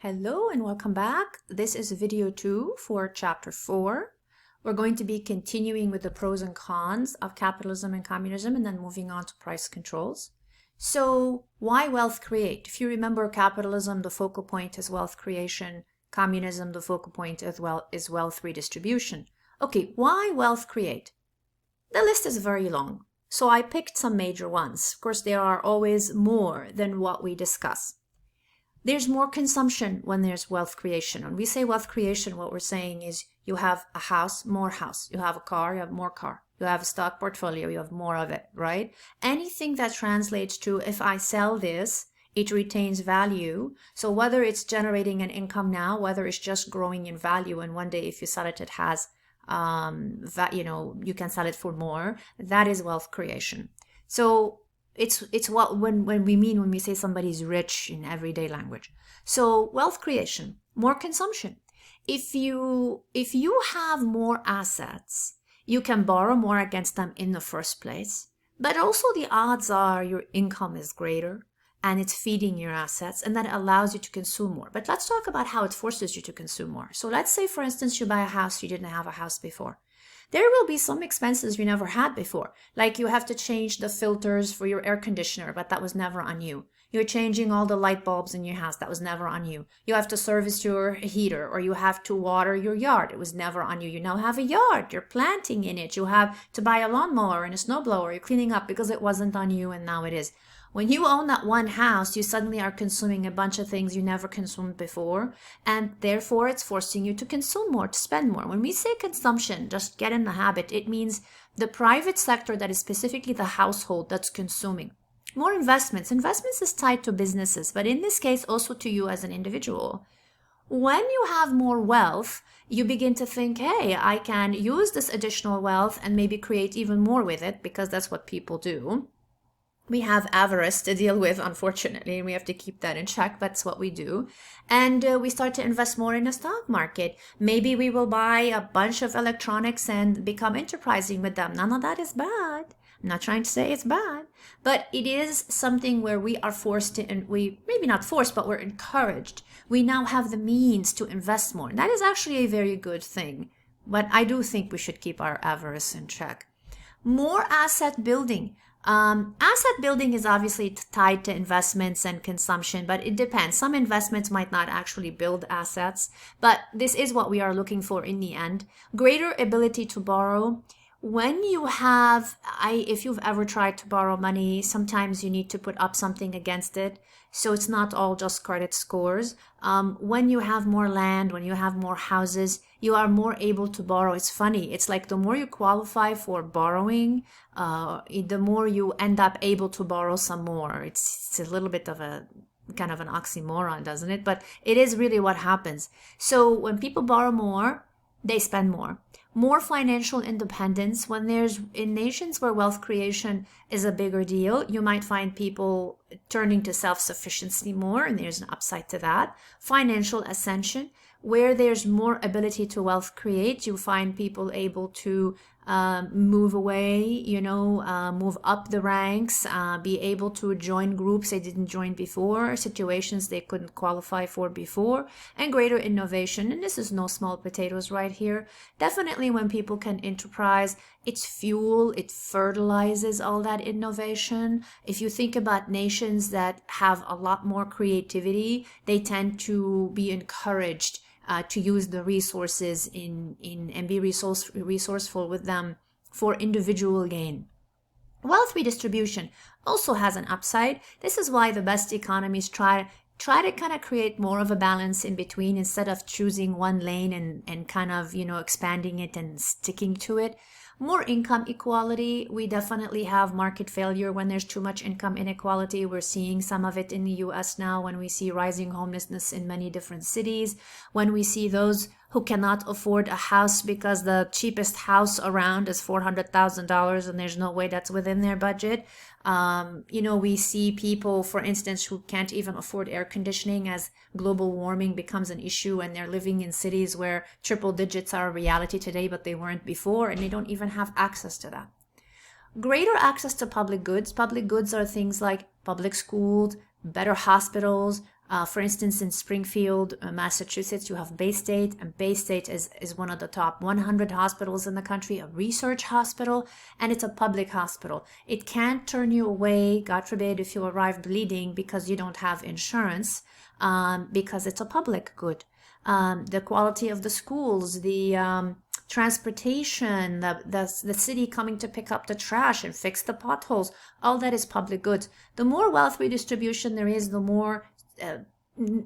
Hello and welcome back. This is video 2 for chapter 4. We're going to be continuing with the pros and cons of capitalism and communism and then moving on to price controls. So why wealth create? If you remember, capitalism, the focal point is wealth creation. Communism, the focal point is wealth redistribution. Okay, why wealth create? The list is very long, so I picked some major ones. Of course, there are always more than what we discuss. There's more consumption when there's wealth creation. When we say wealth creation, what we're saying is you have a house, more house. You have a car, you have more car. You have a stock portfolio, you have more of it, right? Anything that translates to if I sell this, it retains value. So whether it's generating an income now, whether it's just growing in value, and one day if you sell it, it has that, you can sell it for more. That is wealth creation. So it's what when we say somebody's rich in everyday language. So wealth creation, more consumption. If you have more assets, you can borrow more against them in the first place. But also the odds are your income is greater and it's feeding your assets, and that allows you to consume more. But let's talk about how it forces you to consume more. So let's say, for instance, you buy a house, you didn't have a house before. There will be some expenses you never had before, like you have to change the filters for your air conditioner, but that was never on you. You're changing all the light bulbs in your house, that was never on you. You have to service your heater, or you have to water your yard, it was never on you. You now have a yard, you're planting in it, you have to buy a lawnmower and a snowblower, you're cleaning up because it wasn't on you and now it is. When you own that one house, you suddenly are consuming a bunch of things you never consumed before, and therefore it's forcing you to consume more, to spend more. When we say consumption, just get in the habit, it means the private sector that is specifically the household that's consuming. More investments. Investments is tied to businesses, but in this case also to you as an individual. When you have more wealth, you begin to think, hey, I can use this additional wealth and maybe create even more with it, because that's what people do. We have avarice to deal with, unfortunately, and we have to keep that in check. That's what we do. And we start to invest more in the stock market. Maybe we will buy a bunch of electronics and become enterprising with them. None of that is bad. I'm not trying to say it's bad, but it is something where we are forced to, and we maybe not forced, but we're encouraged. We now have the means to invest more. And that is actually a very good thing. But I do think we should keep our avarice in check. More asset building. Asset building is obviously tied to investments and consumption, but it depends. Some investments might not actually build assets, but this is what we are looking for in the end. Greater ability to borrow. When you have, if you've ever tried to borrow money, sometimes you need to put up something against it. So it's not all just credit scores. When you have more land, when you have more houses, you are more able to borrow. It's funny. It's like the more you qualify for borrowing, the more you end up able to borrow some more. It's a little bit of a kind of an oxymoron, doesn't it? But it is really what happens. So when people borrow more, they spend more. More financial independence. When there's in nations where wealth creation is a bigger deal, you might find people turning to self-sufficiency more, and there's an upside to that. Financial ascension. Where there's more ability to wealth create, you find people able to move away, move up the ranks, be able to join groups they didn't join before, situations they couldn't qualify for before, and greater innovation. And this is no small potatoes right here. Definitely when people can enterprise, it's fuel, it fertilizes all that innovation. If you think about nations that have a lot more creativity, they tend to be encouraged to use the resources and be resourceful with them for individual gain. Wealth redistribution also has an upside. This is why the best economies try to kind of create more of a balance in between, instead of choosing one lane and kind of, expanding it and sticking to it. More income equality. We definitely have market failure when there's too much income inequality. We're seeing some of it in the US now, when we see rising homelessness in many different cities, when we see those who cannot afford a house because the cheapest house around is $400,000 and there's no way that's within their budget. We see people, for instance, who can't even afford air conditioning as global warming becomes an issue, and they're living in cities where triple digits are a reality today, but they weren't before, and they don't even have access to that. Greater access to public goods. Public goods are things like public schools, better hospitals, For instance, in Springfield, Massachusetts, you have Bay State, and Bay State is one of the top 100 hospitals in the country, a research hospital, and it's a public hospital. It can't turn you away, God forbid, if you arrive bleeding because you don't have insurance, because it's a public good. The quality of the schools, the transportation, the city coming to pick up the trash and fix the potholes, all that is public goods. The more wealth redistribution there is, the more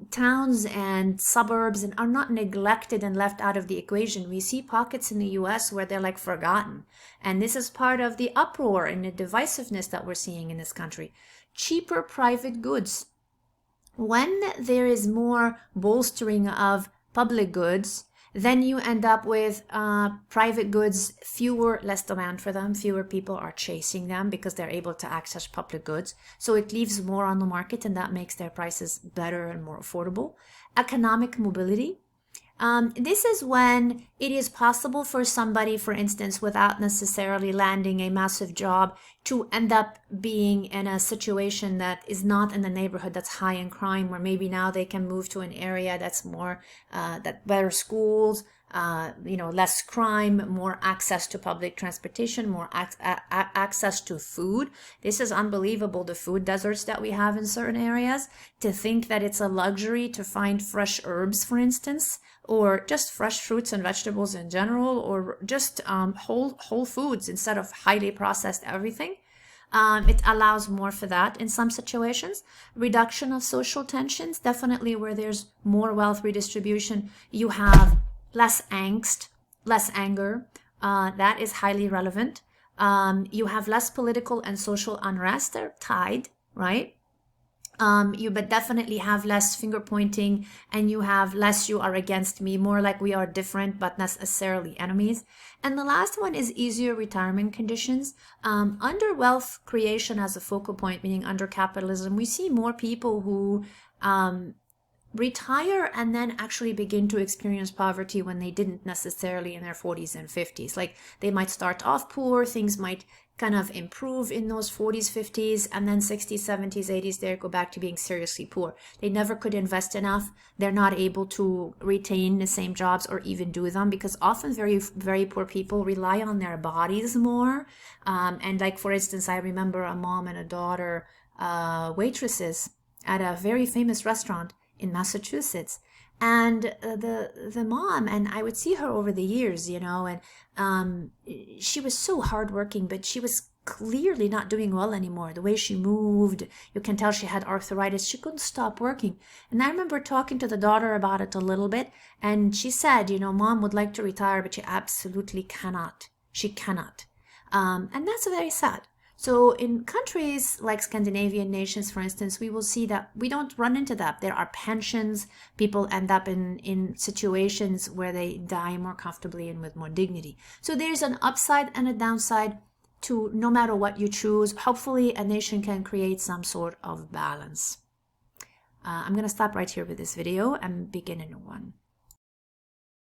towns and suburbs are not neglected and left out of the equation. We see pockets in the US where they're like forgotten. And this is part of the uproar and the divisiveness that we're seeing in this country. Cheaper private goods. When there is more bolstering of public goods, then you end up with private goods, less demand for them, fewer people are chasing them because they're able to access public goods. So it leaves more on the market, and that makes their prices better and more affordable. Economic mobility. This is when it is possible for somebody, for instance, without necessarily landing a massive job, to end up being in a situation that is not in the neighborhood that's high in crime, where maybe now they can move to an area that's more, that better schools, less crime, more access to public transportation, more access to food. This is unbelievable, the food deserts that we have in certain areas. To think that it's a luxury to find fresh herbs, for instance, or just fresh fruits and vegetables in general, or just whole foods instead of highly processed everything. It allows more for that in some situations. Reduction of social tensions, definitely where there's more wealth redistribution, you have less angst, less anger. That is highly relevant. You have less political and social unrest. They're tied, right? But definitely have less finger pointing, and you have less "you are against me," more like we are different but not necessarily enemies. And the last one is easier retirement conditions. Under wealth creation as a focal point, meaning under capitalism, we see more people who retire and then actually begin to experience poverty when they didn't necessarily in their 40s and 50s. Like they might start off poor, things might kind of improve in those 40s, 50s, and then 60s, 70s, 80s, they go back to being seriously poor. They never could invest enough. They're not able to retain the same jobs or even do them, because often very, very poor people rely on their bodies more. And like, for instance, I remember a mom and a daughter, waitresses at a very famous restaurant in Massachusetts. And the mom, and I would see her over the years, and she was so hardworking, but she was clearly not doing well anymore. The way she moved, you can tell she had arthritis. She couldn't stop working. And I remember talking to the daughter about it a little bit, and she said, Mom would like to retire, but she absolutely cannot. She cannot. And that's very sad. So in countries like Scandinavian nations, for instance, we will see that we don't run into that. There are pensions. People end up in situations where they die more comfortably and with more dignity. So there's an upside and a downside to no matter what you choose. Hopefully a nation can create some sort of balance. I'm going to stop right here with this video and begin a new one.